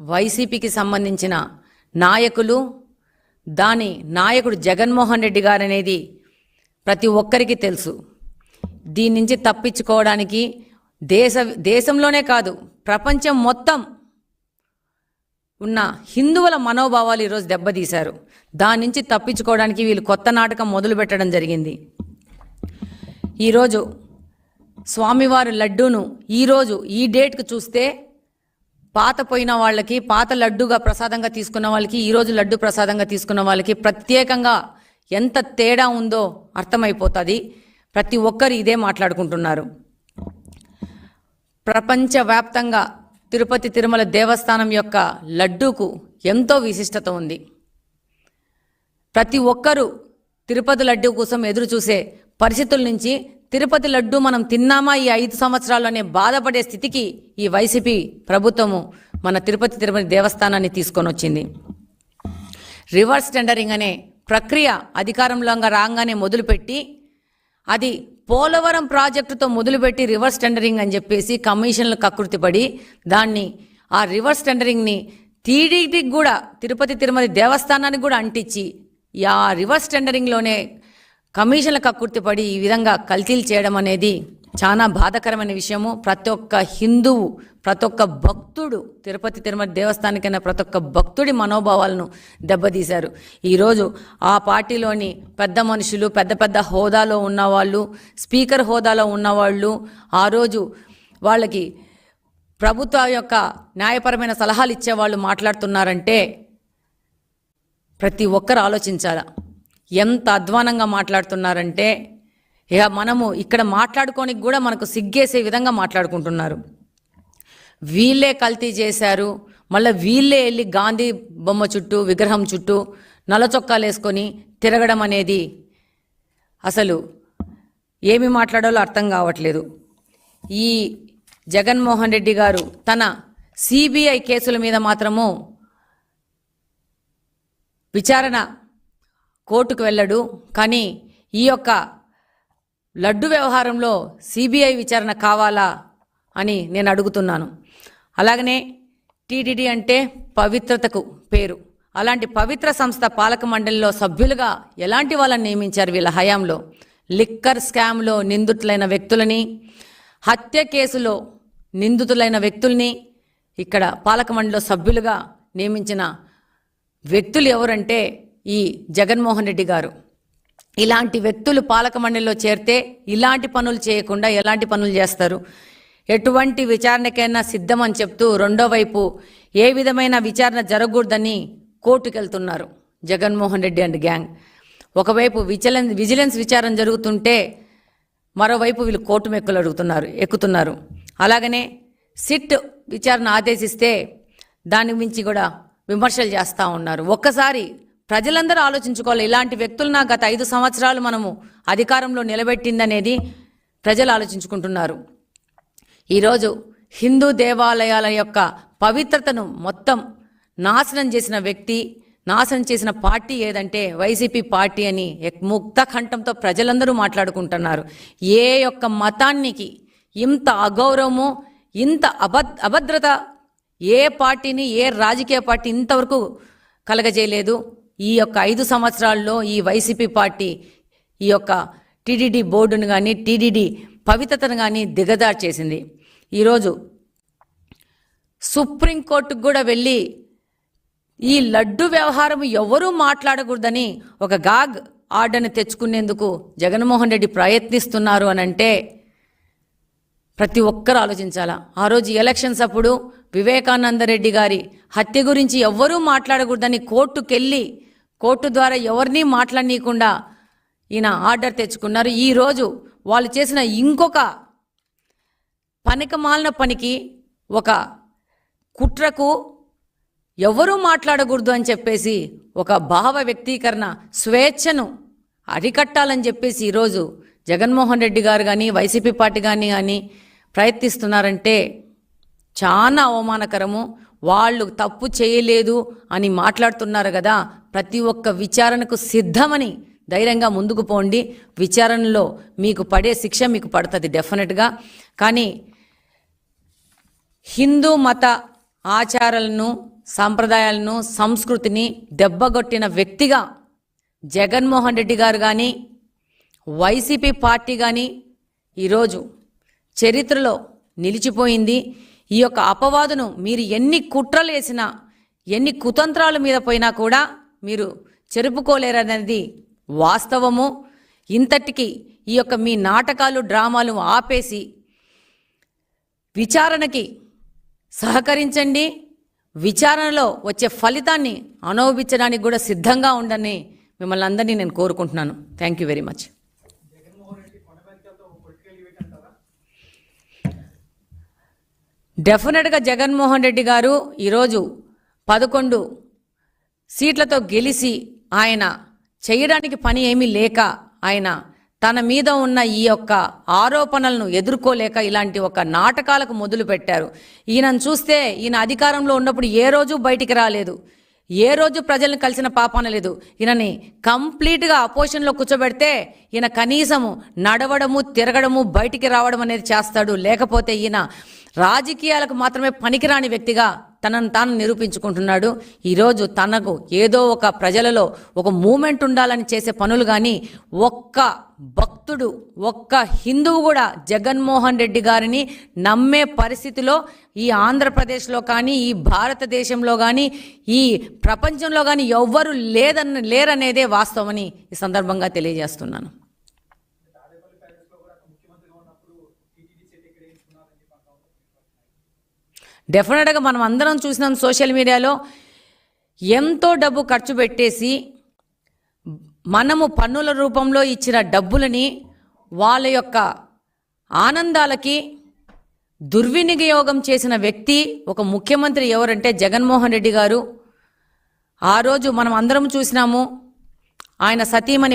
వైసీపీకి సంబంధించిన నాయకులు, దాని నాయకుడు జగన్మోహన్ రెడ్డి గారు అనేది ప్రతి ఒక్కరికి తెలుసు. దీని నుంచి తప్పించుకోవడానికి దేశంలోనే కాదు ప్రపంచం మొత్తం ఉన్న హిందువుల మనోభావాలు ఈరోజు దెబ్బతీశారు. దాని నుంచి తప్పించుకోవడానికి వీళ్ళు కొత్త నాటకం మొదలు పెట్టడం జరిగింది. ఈరోజు స్వామివారి లడ్డూను ఈరోజు ఈ డేట్కు చూస్తే పాత పోయిన వాళ్ళకి, పాత లడ్డుగా ప్రసాదంగా తీసుకున్న వాళ్ళకి, ఈరోజు లడ్డు ప్రసాదంగా తీసుకున్న వాళ్ళకి ప్రత్యేకంగా ఎంత తేడా ఉందో అర్థమైపోతుంది. ప్రతి ఒక్కరు ఇదే మాట్లాడుకుంటున్నారు. ప్రపంచవ్యాప్తంగా తిరుపతి తిరుమల దేవస్థానం యొక్క లడ్డూకు ఎంతో విశిష్టత ఉంది. ప్రతి ఒక్కరూ తిరుపతి లడ్డూ కోసం ఎదురు చూసే పరిస్థితుల నుంచి తిరుపతి లడ్డు మనం తిన్నామా ఈ 5 సంవత్సరాల్లోనే బాధపడే స్థితికి ఈ వైసీపీ ప్రభుత్వము మన తిరుపతి తిరుమల దేవస్థానాన్ని తీసుకొని వచ్చింది. రివర్స్ టెండరింగ్ అనే ప్రక్రియ అధికారంలో రాగానే మొదలుపెట్టి, అది పోలవరం ప్రాజెక్టుతో మొదలుపెట్టి రివర్స్ టెండరింగ్ అని చెప్పేసి కమిషన్లు కకృతిపడి దాన్ని ఆ రివర్స్ టెండరింగ్ని టీడీటీకి కూడా, తిరుపతి తిరుమల దేవస్థానానికి కూడా అంటించి ఆ రివర్స్ టెండరింగ్లోనే కమిషన్ల కక్కుర్తిపడి ఈ విధంగా కల్తీలు చేయడం అనేది చాలా బాధాకరమైన విషయము. ప్రతి ఒక్క హిందువు, ప్రతి ఒక్క భక్తుడు, తిరుపతి తిరుమల దేవస్థానికైనా ప్రతి ఒక్క భక్తుడి మనోభావాలను దెబ్బతీశారు. ఈరోజు ఆ పార్టీలోని పెద్ద మనుషులు, పెద్ద పెద్ద హోదాలో ఉన్నవాళ్ళు, స్పీకర్ హోదాలో ఉన్నవాళ్ళు ఆ రోజు వాళ్ళకి ప్రభుత్వ యొక్క న్యాయపరమైన సలహాలు ఇచ్చేవాళ్ళు మాట్లాడుతున్నారంటే ప్రతి ఒక్కరు ఆలోచించాలా. ఎంత అధ్వానంగా మాట్లాడుతున్నారంటే ఇక మనము ఇక్కడ మాట్లాడుకోనికి కూడా మనకు సిగ్గేసే విధంగా మాట్లాడుకుంటున్నారు. వీళ్ళే కల్తీ చేశారు, మళ్ళీ వీళ్ళే వెళ్ళి గాంధీ బొమ్మ చుట్టూ, విగ్రహం చుట్టూ నల్ల చొక్కాలు వేసుకొని తిరగడం అనేది అసలు ఏమి మాట్లాడాలో అర్థం కావట్లేదు. ఈ జగన్మోహన్ రెడ్డి గారు తన సిబిఐ కేసుల మీద మాత్రము విచారణ కోర్టుకు వెళ్ళడు, కానీ ఈ యొక్క లడ్డు వ్యవహారంలో సిబిఐ విచారణ కావాలా అని నేను అడుగుతున్నాను. అలాగనే టీటీడీ అంటే పవిత్రతకు పేరు. అలాంటి పవిత్ర సంస్థ పాలక మండలిలో సభ్యులుగా ఎలాంటి వాళ్ళని నియమించారు వీళ్ళ హయాంలో? లిక్కర్ స్కామ్లో నిందితులైన వ్యక్తులని, హత్య కేసులో నిందితులైన వ్యక్తుల్ని ఇక్కడ పాలక మండలిలో సభ్యులుగా నియమించిన వ్యక్తులు ఎవరంటే ఈ జగన్మోహన్ రెడ్డి గారు. ఇలాంటి వ్యక్తులు పాలక మండలిలో చేరితే ఇలాంటి పనులు చేయకుండా ఎలాంటి పనులు చేస్తారు? ఎటువంటి విచారణకైనా సిద్ధమని చెప్తూ రెండో వైపు ఏ విధమైన విచారణ జరగకూడదని కోర్టుకు వెళ్తున్నారు జగన్మోహన్ రెడ్డి అండ్ గ్యాంగ్. ఒకవైపు విజిలెన్స్ విచారణ జరుగుతుంటే మరోవైపు వీళ్ళు కోర్టు ఎక్కుతున్నారు. అలాగనే సిట్ విచారణ ఆదేశిస్తే దాని మించి కూడా విమర్శలు చేస్తూ ఉన్నారు. ఒక్కసారి ప్రజలందరూ ఆలోచించుకోవాలి. ఇలాంటి వ్యక్తులను గత 5 సంవత్సరాలు మనము అధికారంలో నిలబెట్టిందనేది ప్రజలు ఆలోచించుకుంటున్నారు. ఈరోజు హిందూ దేవాలయాల యొక్క పవిత్రతను మొత్తం నాశనం చేసిన వ్యక్తి, నాశనం చేసిన పార్టీ ఏదంటే వైసీపీ పార్టీ అని ముక్త కంఠంతో ప్రజలందరూ మాట్లాడుకుంటున్నారు. ఏ యొక్క మతానికి ఇంత అగౌరవము, ఇంత అభద్రత ఏ పార్టీని, ఏ రాజకీయ పార్టీ ఇంతవరకు కలగజేయలేదు. ఈ యొక్క 5 సంవత్సరాల్లో ఈ వైసీపీ పార్టీ ఈ యొక్క టీటీడీ బోర్డును కానీ, టీటీడీ పవిత్రతను కానీ దిగజారు చేసింది. ఈరోజు సుప్రీంకోర్టుకు కూడా వెళ్ళి ఈ లడ్డు వ్యవహారం ఎవరూ మాట్లాడకూడదని ఒక గాగ్ ఆర్డర్ని తెచ్చుకునేందుకు జగన్మోహన్ రెడ్డి ప్రయత్నిస్తున్నారు అని అంటే ప్రతి ఒక్కరు ఆలోచించాలా. ఆ రోజు ఎలక్షన్స్ అప్పుడు వివేకానంద రెడ్డి గారి హత్య గురించి ఎవ్వరూ మాట్లాడకూడదని కోర్టుకెళ్ళి కోర్టు ద్వారా ఎవరినీ మాట్లాడనీయకుండా ఈయన ఆర్డర్ తెచ్చుకున్నారు. ఈరోజు వాళ్ళు చేసిన ఇంకొక పనికిమాలిన పనికి, ఒక కుట్రకు ఎవరూ మాట్లాడకూడదు అని చెప్పేసి ఒక భావ వ్యక్తీకరణ స్వేచ్ఛను అరికట్టాలని చెప్పేసి ఈరోజు జగన్మోహన్ రెడ్డి గారు కానీ, వైసీపీ పార్టీ కానీ ప్రయత్నిస్తున్నారంటే చాలా అవమానకరము. వాళ్ళు తప్పు చేయలేదు అని మాట్లాడుతున్నారు కదా. ప్రతి ఒక్క విచారణకు సిద్ధమని ధైర్యంగా ముందుకు పోండి. విచారణలో మీకు పడే శిక్ష మీకు పడుతుంది డెఫినెట్గా. కానీ హిందూ మత ఆచారాలను సాంప్రదాయాలను సంస్కృతిని దెబ్బగొట్టిన వ్యక్తిగా జగన్మోహన్ రెడ్డి గారు కానీ వైసీపీ పార్టీ కానీ ఈరోజు చరిత్రలో నిలిచిపోయింది. ఈ యొక్క అపవాదును మీరు ఎన్ని కుట్రలు వేసినా ఎన్ని కుతంత్రాల మీద పోయినా కూడా మీరు చెరుపుకోలేరనేది వాస్తవము. ఇంతటికి ఈ యొక్క మీ నాటకాలు డ్రామాలు ఆపేసి విచారణకి సహకరించండి. విచారణలో వచ్చే ఫలితాన్ని అనుభవించడానికి కూడా సిద్ధంగా ఉండని మిమ్మల్ని అందరినీ నేను కోరుకుంటున్నాను. Thank you very much. డెఫినెట్గా జగన్మోహన్ రెడ్డి గారు ఈరోజు 11 సీట్లతో గెలిచి ఆయన చేయడానికి పని ఏమీ లేక ఆయన తన మీద ఉన్న ఈ యొక్క ఆరోపణలను ఎదుర్కోలేక ఇలాంటి ఒక నాటకాలకు మొదలు పెట్టారు. ఈయనను చూస్తే ఈయన అధికారంలో ఉన్నప్పుడు ఏ రోజు బయటికి రాలేదు, ఏ రోజు ప్రజలను కలిసిన పాపాన లేదు. ఈయనని కంప్లీట్గా అపోజిషన్లో కూర్చోబెడితే ఈయన కనీసము నడవడము తిరగడము బయటికి రావడం అనేది చేస్తాడు. లేకపోతే ఈయన రాజకీయాలకు మాత్రమే పనికిరాని వ్యక్తిగా తనను తాను నిరూపించుకుంటున్నాడు. ఈరోజు తనకు ఏదో ఒక ప్రజలలో ఒక మూమెంట్ ఉండాలని చేసే పనులు కానీ ఒక్క భక్తుడు ఒక్క హిందువు కూడా జగన్మోహన్ రెడ్డి గారిని నమ్మే పరిస్థితిలో ఈ ఆంధ్రప్రదేశ్లో కానీ ఈ భారతదేశంలో కానీ ఈ ప్రపంచంలో కానీ ఎవ్వరూ లేరనేదే వాస్తవమని ఈ సందర్భంగా తెలియజేస్తున్నాను. డెఫినెట్గా మనం అందరం చూసినాం సోషల్ మీడియాలో ఎంతో డబ్బు ఖర్చు పెట్టేసి మనము పన్నుల రూపంలో ఇచ్చిన డబ్బులని వాళ్ళ యొక్క ఆనందాలకి దుర్వినియోగం చేసిన వ్యక్తి ఒక ముఖ్యమంత్రి ఎవరంటే జగన్మోహన్ రెడ్డి గారు. ఆ రోజు మనం అందరం చూసినాము ఆయన సతీమణి